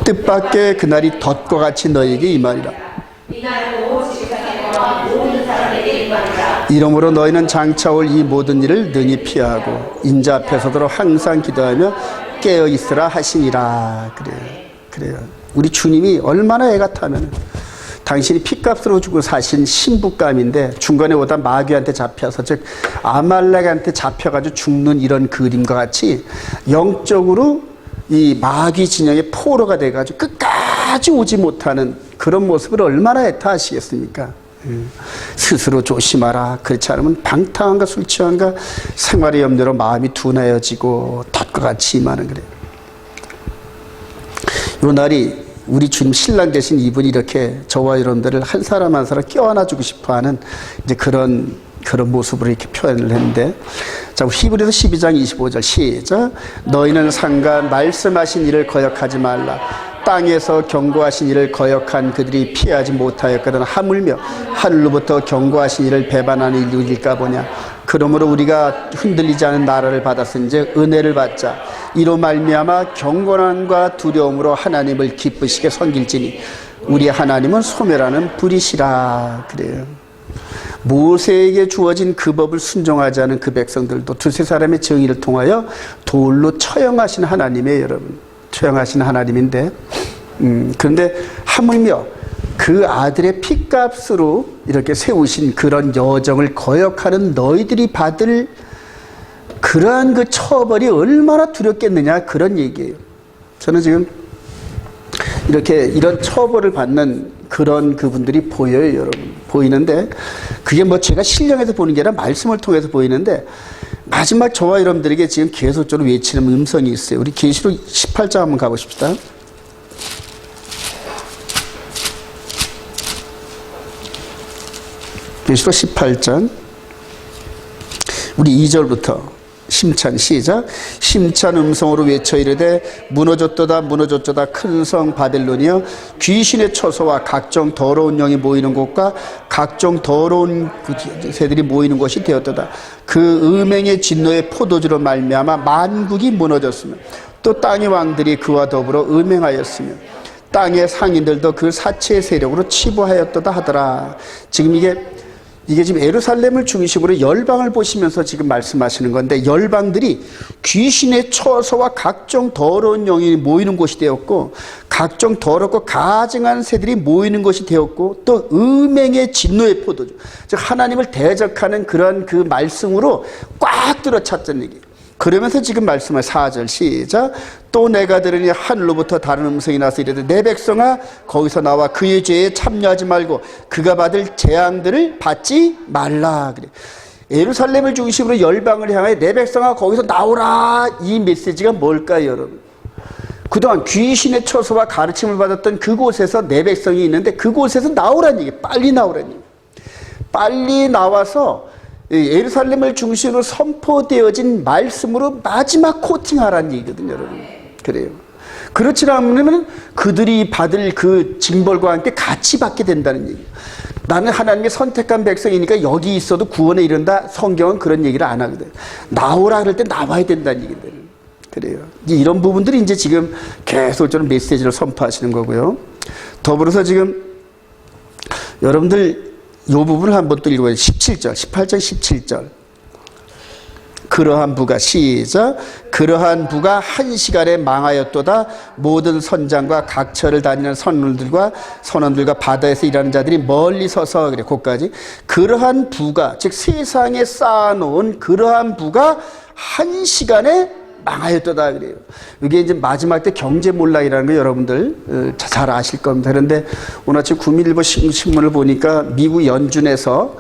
뜻밖의 그날이 덫과 같이 너희에게 임하리라. 이러므로 너희는 장차 올 이 모든 일을 능히 피하고 인자 앞에서도 항상 기도하며 깨어 있으라 하시니라. 그래요. 우리 주님이 얼마나 애가 타면 당신이 핏값으로 주고 사신 신부감인데 중간에 오다 마귀한테 잡혀서, 즉 아말렉한테 잡혀가지고 죽는 이런 그림과 같이 영적으로 이 마귀 진영의 포로가 돼가지고 끝까지 오지 못하는 그런 모습을 얼마나 애타하시겠습니까? 스스로 조심하라. 그렇지 않으면 방탕한가 술 취한가 생활의 염려로 마음이 둔하여지고 덫과 같이 임하는 그래요. 요 날이 우리 주님 신랑 되신 이분이 이렇게 저와 여러분들을 한 사람 한 사람 껴안아주고 싶어하는 이제 그런 모습으로 이렇게 표현을 했는데, 자, 히브리서 12장 25절 시작. 너희는 상관 말씀하신 일을 거역하지 말라. 땅에서 경고하신 일을 거역한 그들이 피하지 못하였거든 하물며 하늘로부터 경고하신 일을 배반하는 일일까 보냐. 그러므로 우리가 흔들리지 않은 나라를 받았은즉 은혜를 받자. 이로 말미암아 경건함과 두려움으로 하나님을 기쁘시게 섬길지니 우리 하나님은 소멸하는 불이시라. 그래요. 모세에게 주어진 그 법을 순종하지 않은 그 백성들도 두세 사람의 정의를 통하여 돌로 처형하신 하나님의, 여러분, 처형하신 하나님인데, 그런데 하물며 그 아들의 핏값으로 이렇게 세우신 그런 여정을 거역하는 너희들이 받을 그러한 그 처벌이 얼마나 두렵겠느냐, 그런 얘기예요. 저는 지금 이렇게 이런 처벌을 받는 그런 그분들이 보여요, 여러분. 보이는데 그게 뭐 제가 신령해서 보는 게 아니라 말씀을 통해서 보이는데, 마지막 저와 여러분들에게 지금 계속적으로 외치는 음성이 있어요. 우리 계시록 18장 한번 가보십시다. 계시록 18장 우리 2절부터 심찬 시작. 심찬 음성으로 외쳐 이르되 무너졌도다 무너졌도다 큰 성 바벨론이여, 귀신의 처소와 각종 더러운 영이 모이는 곳과 각종 더러운 새들이 모이는 곳이 되었도다. 그 음행의 진노의 포도주로 말미암아 만국이 무너졌으며 또 땅의 왕들이 그와 더불어 음행하였으며 땅의 상인들도 그 사체의 세력으로 치부하였도다 하더라. 지금 이게 지금 예루살렘을 중심으로 열방을 보시면서 지금 말씀하시는 건데, 열방들이 귀신의 처소와 각종 더러운 영이 모이는 곳이 되었고, 각종 더럽고 가증한 새들이 모이는 곳이 되었고, 또 음행의 진노의 포도주, 즉 하나님을 대적하는 그런 그 말씀으로 꽉 들어찼던 얘기. 그러면서 지금 말씀을 4절 시작. 또 내가 들으니 하늘로부터 다른 음성이 나서 이르되 내 백성아 거기서 나와 그의 죄에 참여하지 말고 그가 받을 재앙들을 받지 말라. 그래. 예루살렘을 중심으로 열방을 향하여 내 백성아 거기서 나오라. 이 메시지가 뭘까요, 여러분? 그동안 귀신의 처소와 가르침을 받았던 그곳에서 내 백성이 있는데 그곳에서 나오라는 얘기, 빨리 나오라는 얘기. 빨리 나와서 예루살렘을 중심으로 선포되어진 말씀으로 마지막 코팅하라는 얘기거든요, 여러분. 그래요. 그렇지 않으면 그들이 받을 그 징벌과 함께 같이 받게 된다는 얘기예요. 나는 하나님의 선택한 백성이니까 여기 있어도 구원에 이른다. 성경은 그런 얘기를 안 하거든. 나오라 그럴 때 나와야 된다는 얘기들. 그래요. 이런 부분들이 이제 지금 계속적으로 메시지를 선포하시는 거고요. 더불어서 지금 여러분들 이 부분을 한번 또 읽어봐요. 17절, 18장 17절. 그러한 부가 시작. 그러한 부가 한 시간에 망하였도다. 모든 선장과 각처를 다니는 선원들과 바다에서 일하는 자들이 멀리 서서, 그래, 거기까지. 그러한 부가, 즉 세상에 쌓아놓은 그러한 부가 한 시간에 망하였도다 그래요. 이게 이제 마지막 때 경제몰락이라는 거 여러분들 잘 아실 겁니다. 그런데 오늘 아침 구민일보 신문을 보니까 미국 연준에서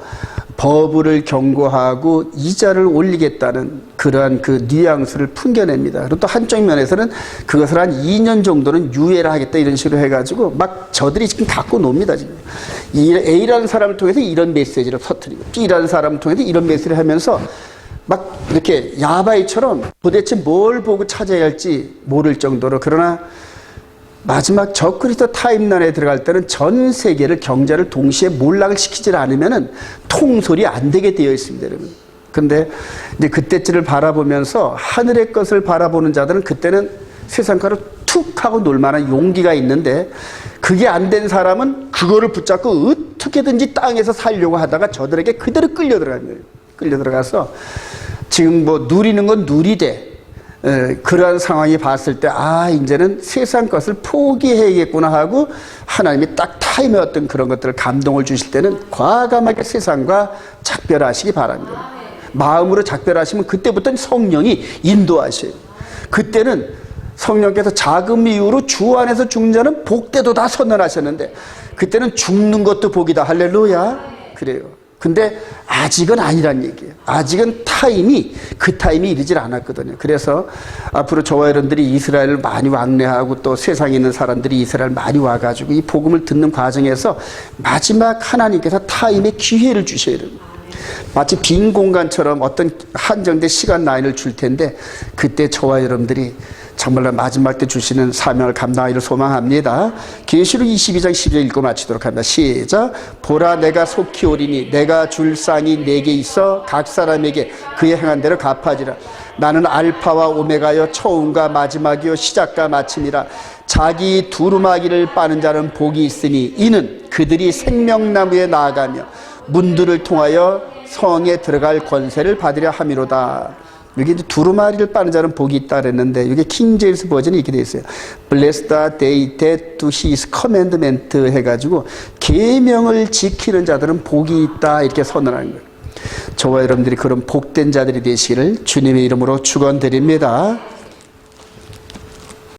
버블을 경고하고 이자를 올리겠다는 그러한 그 뉘앙스를 풍겨냅니다. 그리고 또 한쪽 면에서는 그것을 한 2년 정도는 유예를 하겠다 이런 식으로 해가지고 막 저들이 지금 갖고 놉니다. 지금 A라는 사람을 통해서 이런 메시지를 터뜨리고 B라는 사람을 통해서 이런 메시지를 하면서 막 이렇게 야바이처럼 도대체 뭘 보고 찾아야 할지 모를 정도로. 그러나 마지막 저그리스도 타임라인에 들어갈 때는 전 세계를 경제를 동시에 몰락을 시키지 않으면은 통솔이 안 되게 되어 있습니다, 여러분. 근데 이제 그때쯤을 바라보면서 하늘의 것을 바라보는 자들은 그때는 세상가로 툭 하고 놀 만한 용기가 있는데, 그게 안 된 사람은 그거를 붙잡고 어떻게든지 땅에서 살려고 하다가 저들에게 그대로 끌려 들어간 거예요. 끌려 들어가서 지금 뭐 누리는 건 누리되 그러한 상황이 봤을 때 이제는 세상 것을 포기해야겠구나 하고 하나님이 딱 타임에 어떤 그런 것들을 감동을 주실 때는 과감하게 세상과 작별하시기 바랍니다. 마음으로 작별하시면 그때부터는 성령이 인도하셔요. 그때는 성령께서 자금 이후로 주 안에서 죽는 자는 복되도 다 선언하셨는데 그때는 죽는 것도 복이다. 할렐루야. 그래요. 근데 아직은 아니란 얘기예요. 아직은 그 타임이 이르질 않았거든요. 그래서 앞으로 저와 여러분들이 이스라엘을 많이 왕래하고 또 세상에 있는 사람들이 이스라엘 많이 와가지고 이 복음을 듣는 과정에서 마지막 하나님께서 타임의 기회를 주셔야 됩니다. 마치 빈 공간처럼 어떤 한정된 시간 라인을 줄 텐데 그때 저와 여러분들이 정말로 마지막 때 주시는 사명을 감당하기를 소망합니다. 계시록 22장 10절 읽고 마치도록 합니다. 시작. 보라 내가 속히 오리니 내가 줄 쌍이 내게 있어 각 사람에게 그의 행한 대로 갚아지라. 나는 알파와 오메가여 처음과 마지막이요 시작과 마침이라. 자기 두루마기를 빠는 자는 복이 있으니 이는 그들이 생명나무에 나아가며 문들을 통하여 성에 들어갈 권세를 받으려 함이로다. 여기 이제 두루마리를 빠는 자는 복이 있다 그랬는데 이게 킹제임스 버전이 이렇게 되어 있어요. Blessed are they that do his commandment 해가지고 계명을 지키는 자들은 복이 있다 이렇게 선언하는 거예요. 저와 여러분들이 그런 복된 자들이 되시기를 주님의 이름으로 축원드립니다.